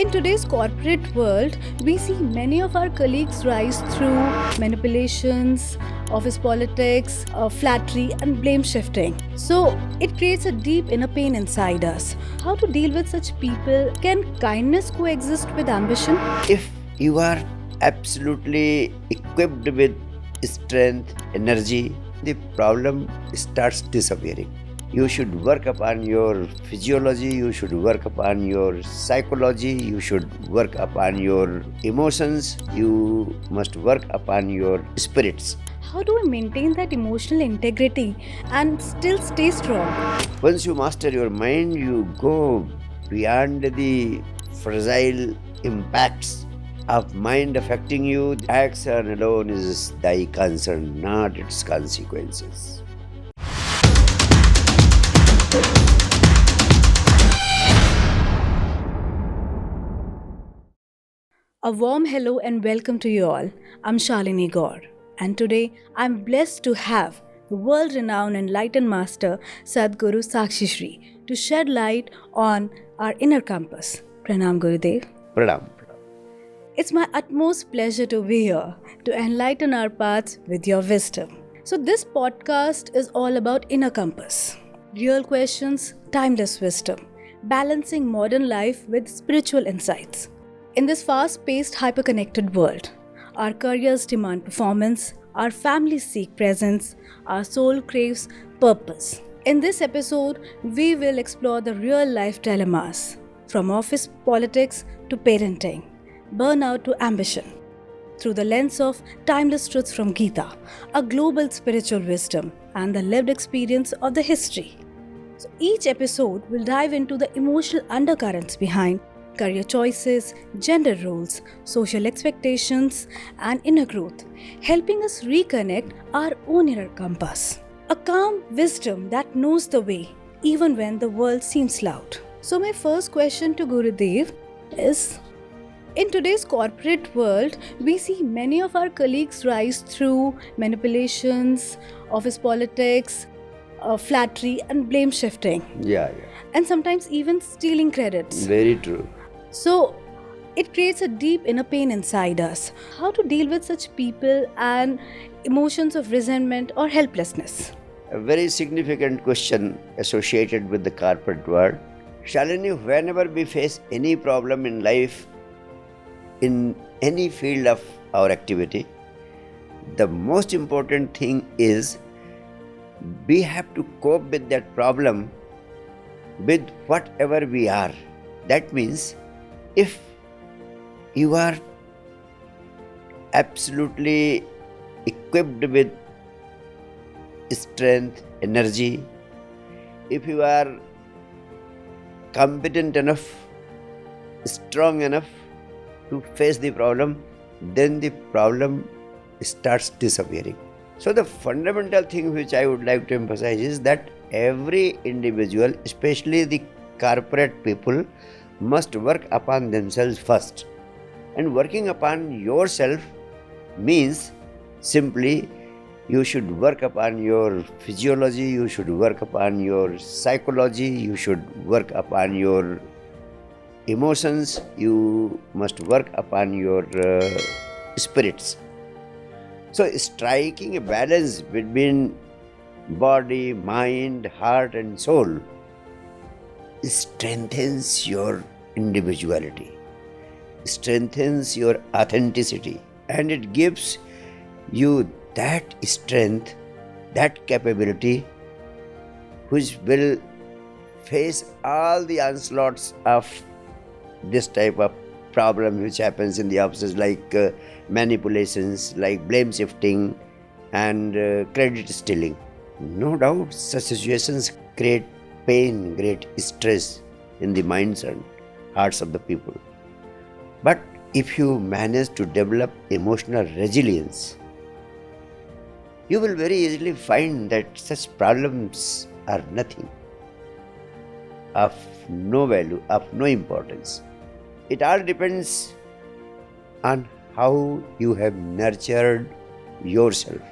In today's corporate world, we see many of our colleagues rise through manipulations, office politics, flattery, and blame shifting. So, it creates a deep inner pain inside us. How to deal with such people? Can kindness coexist with ambition? If you are absolutely equipped with strength, energy, the problem starts disappearing. You should work upon your physiology, you should work upon your psychology, you should work upon your emotions, you must work upon your spirits. How do we maintain that emotional integrity and still stay strong? Once you master your mind, you go beyond the fragile impacts of mind affecting you. Action alone is thy concern, not its consequences. A warm hello and welcome to you all. I'm Shalini Gaur, and today I'm blessed to have the world-renowned enlightened master Sadhguru Sakshi Shri to shed light on our inner compass. Pranam Gurudev. Pranam. It's my utmost pleasure to be here to enlighten our paths with your wisdom. So this podcast is all about inner compass. Real questions, timeless wisdom, balancing modern life with spiritual insights. In this fast-paced, hyper-connected world, our careers demand performance, our families seek presence, our soul craves purpose. In this episode, we will explore the real-life dilemmas, from office politics to parenting, burnout to ambition, through the lens of timeless truths from Gita, a global spiritual wisdom, and the lived experience of the history. So each episode will dive into the emotional undercurrents behind career choices, gender roles, social expectations, and inner growth, helping us reconnect our own inner compass. A calm wisdom that knows the way, even when the world seems loud. So my first question to Gurudev is, in today's corporate world, we see many of our colleagues rise through manipulations, office politics, flattery, and blame shifting, Yeah. and sometimes even stealing credits. Very true. So, it creates a deep inner pain inside us. How to deal with such people and emotions of resentment or helplessness? A very significant question associated with the corporate world. Shalini, whenever we face any problem in life, in any field of our activity, the most important thing is we have to cope with that problem with whatever we are. That means if you are absolutely equipped with strength, energy, if you are competent enough, strong enough to face the problem, then the problem starts disappearing. So the fundamental thing which I would like to emphasize is that every individual, especially the corporate people, must work upon themselves first. And working upon yourself means simply you should work upon your physiology, you should work upon your psychology, you should work upon your emotions, you must work upon your spirits. So striking a balance between body, mind, heart and soul strengthens your individuality, strengthens your authenticity, and it gives you that strength, that capability which will face all the onslaughts of this type of problem which happens in the offices, like manipulations, like blame shifting and credit stealing. No doubt such situations create pain, great stress in the minds and hearts of the people. But if you manage to develop emotional resilience, you will very easily find that such problems are nothing, of no value, of no importance. It all depends on how you have nurtured yourself.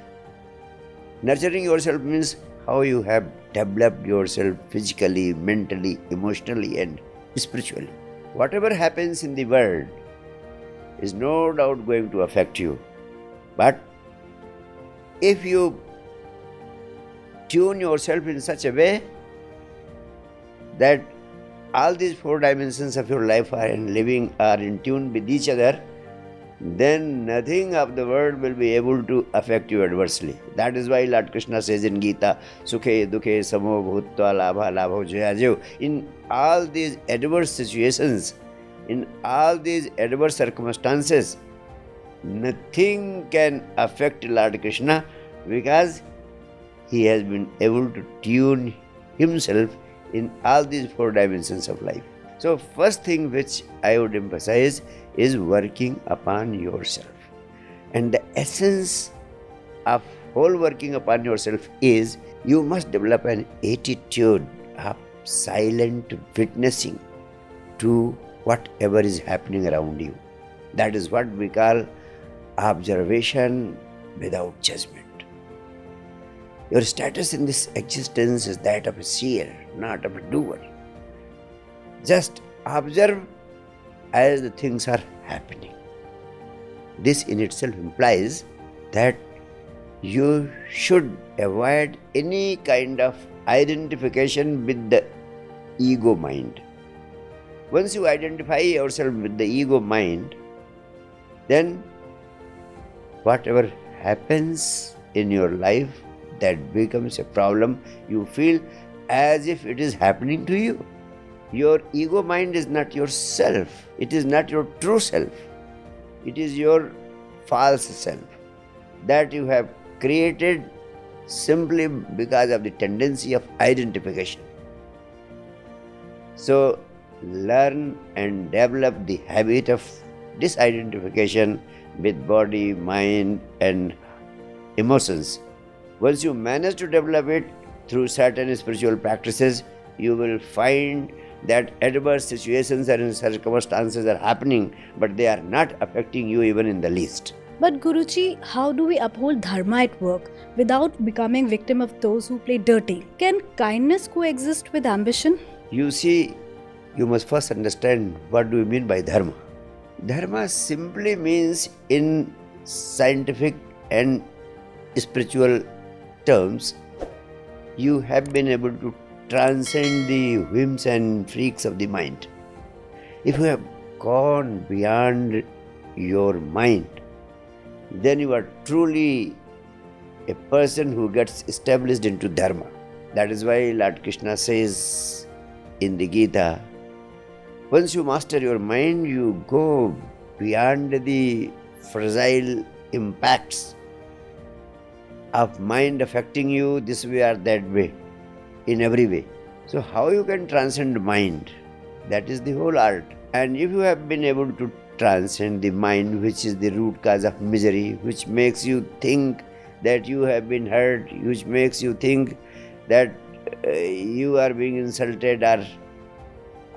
Nurturing yourself means how you have developed yourself physically, mentally, emotionally, and spiritually. whatever happens in the world is no doubt going to affect you. But if you tune yourself in such a way that all these four dimensions of your life are in tune with each other, then nothing of the world will be able to affect you adversely. That is why Lord Krishna says in Gita, Sukhe Dukhe Samo Bhutva Labha Labho Jaya Jayo. In all these adverse situations, in all these adverse circumstances, nothing can affect Lord Krishna because he has been able to tune himself in all these four dimensions of life. So first thing which I would emphasize is working upon yourself. And the essence of whole working upon yourself is you must develop an attitude of silent witnessing to whatever is happening around you. That is what we call observation without judgment. Your status in this existence is that of a seer, not of a doer. Just observe as the things are happening. This in itself implies that you should avoid any kind of identification with the ego mind. Once you identify yourself with the ego mind, then whatever happens in your life that becomes a problem, you feel as if it is happening to you. Your ego mind is not yourself. It is not your true self. It is your false self that you have created simply because of the tendency of identification. So, learn and develop the habit of disidentification with body, mind, and emotions. Once you manage to develop it through certain spiritual practices, you will find that adverse situations and circumstances are happening, but they are not affecting you even in the least. But Guruji, how do we uphold dharma at work without becoming victim of those who play dirty? Can kindness coexist with ambition? You see, you must first understand what do we mean by dharma. Dharma simply means in scientific and spiritual terms, you have been able to transcend the whims and freaks of the mind. If you have gone beyond your mind, then you are truly a person who gets established into dharma. That is why Lord Krishna says in the Gita, once you master your mind, you go beyond the fragile impacts of mind affecting you this way or that way, in every way. So how you can transcend mind? That is the whole art. And if you have been able to transcend the mind, which is the root cause of misery, which makes you think that you have been hurt, which makes you think that you are being insulted or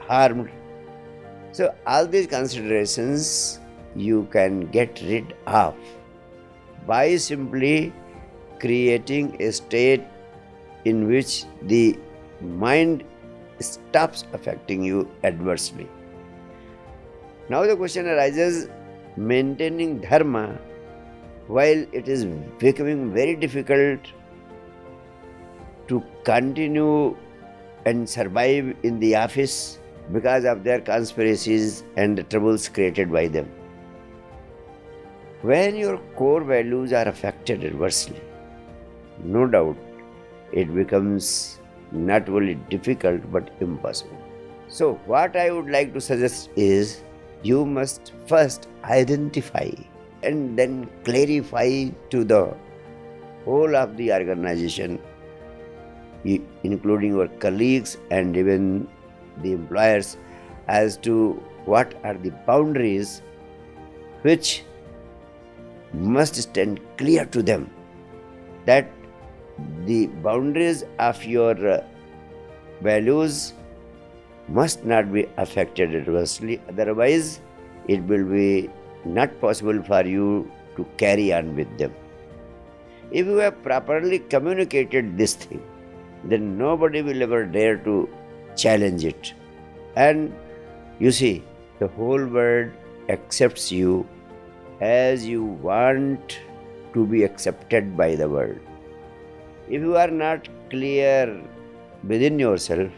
harmed. So all these considerations you can get rid of by simply creating a state in which the mind stops affecting you adversely. Now the question arises, maintaining dharma while it is becoming very difficult to continue and survive in the office because of their conspiracies and the troubles created by them. When your core values are affected adversely, no doubt it becomes not only difficult but impossible. So what I would like to suggest is you must first identify and then clarify to the whole of the organization, including your colleagues and even the employers, as to what are the boundaries which must stand clear to them, that the boundaries of your values must not be affected adversely, otherwise it will be not possible for you to carry on with them. If you have properly communicated this thing, then nobody will ever dare to challenge it. And you see, the whole world accepts you as you want to be accepted by the world. If you are not clear within yourself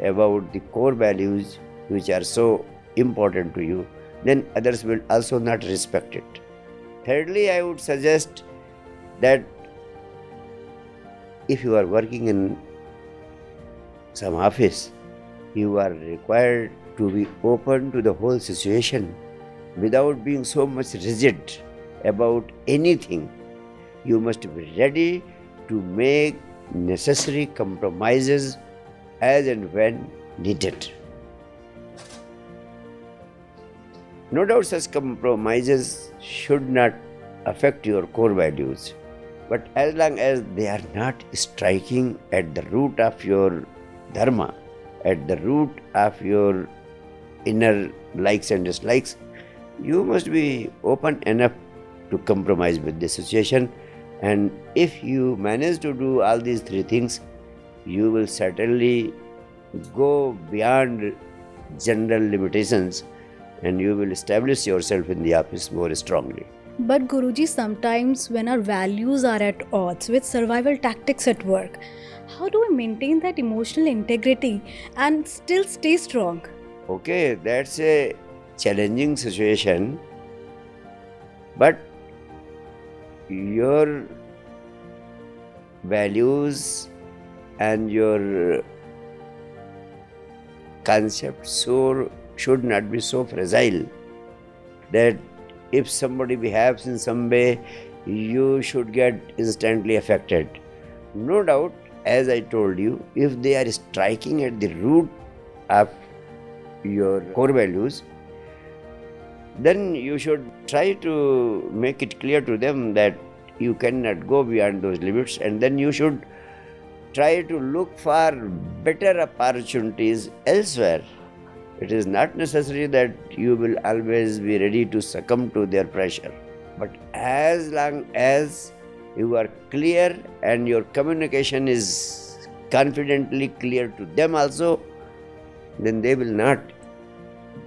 about the core values which are so important to you, then others will also not respect it. Thirdly, I would suggest that if you are working in some office, you are required to be open to the whole situation without being so much rigid about anything. You must be ready to make necessary compromises as and when needed. No doubt such compromises should not affect your core values, but as long as they are not striking at the root of your dharma, at the root of your inner likes and dislikes, you must be open enough to compromise with the situation. And if you manage to do all these three things, you will certainly go beyond general limitations and you will establish yourself in the office more strongly. But Guruji, sometimes when our values are at odds with survival tactics at work, how do we maintain that emotional integrity and still stay strong? Okay, that's a challenging situation, but your values and your concepts should not be so fragile that if somebody behaves in some way, you should get instantly affected. No doubt, as I told you, if they are striking at the root of your core values, then you should try to make it clear to them that you cannot go beyond those limits, and then you should try to look for better opportunities elsewhere. It is not necessary that you will always be ready to succumb to their pressure. But as long as you are clear and your communication is confidently clear to them also, then they will not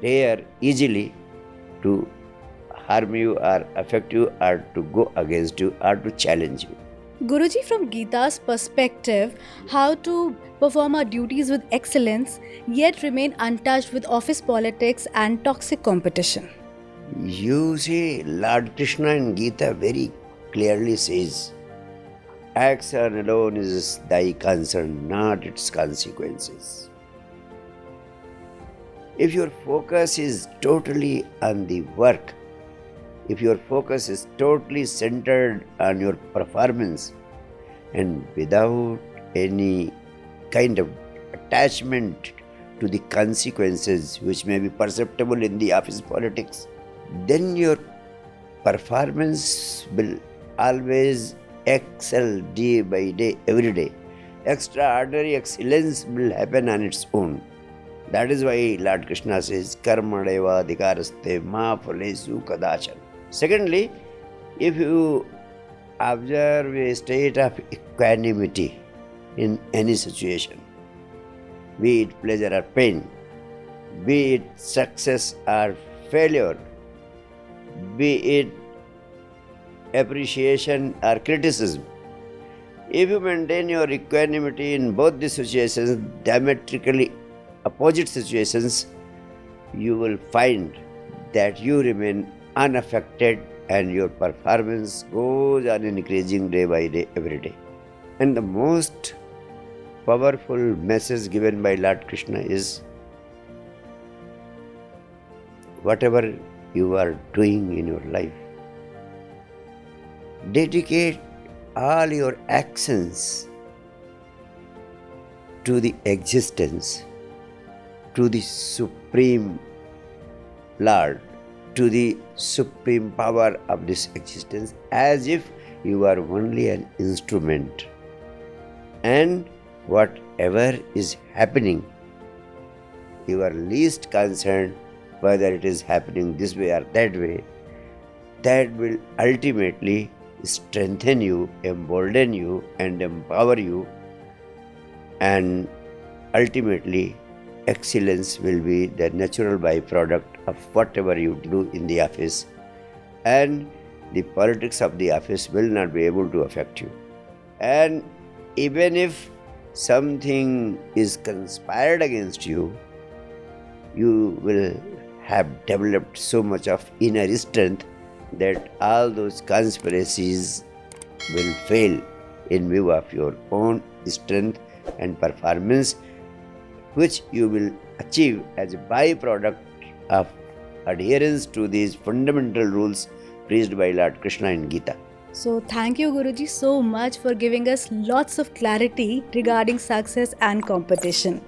dare easily to harm you or affect you or to go against you or to challenge you. Guruji, from Gita's perspective, how to perform our duties with excellence yet remain untouched with office politics and toxic competition? You see, Lord Krishna in Gita very clearly says, action alone is thy concern, not its consequences. If your focus is totally on the work, if your focus is totally centered on your performance and without any kind of attachment to the consequences which may be perceptible in the office politics, then your performance will always excel day by day, every day. Extraordinary excellence will happen on its own. That is why Lord Krishna says, Karmadeva adhikaraste ma phalesu kadachan. Secondly, if you observe a state of equanimity in any situation, be it pleasure or pain, be it success or failure, be it appreciation or criticism, if you maintain your equanimity in both these situations, diametrically opposite situations, you will find that you remain unaffected and your performance goes on increasing day by day, every day. And the most powerful message given by Lord Krishna is, whatever you are doing in your life, dedicate all your actions to the existence, to the Supreme Lord, to the supreme power of this existence, as if you are only an instrument. And whatever is happening, you are least concerned whether it is happening this way or that way. That will ultimately strengthen you, embolden you, and empower you, and ultimately excellence will be the natural byproduct of whatever you do in the office, and the politics of the office will not be able to affect you. And even if something is conspired against you, you will have developed so much of inner strength that all those conspiracies will fail in view of your own strength and performance, which you will achieve as a byproduct of adherence to these fundamental rules preached by Lord Krishna in Gita. So thank you Guruji so much for giving us lots of clarity regarding success and competition.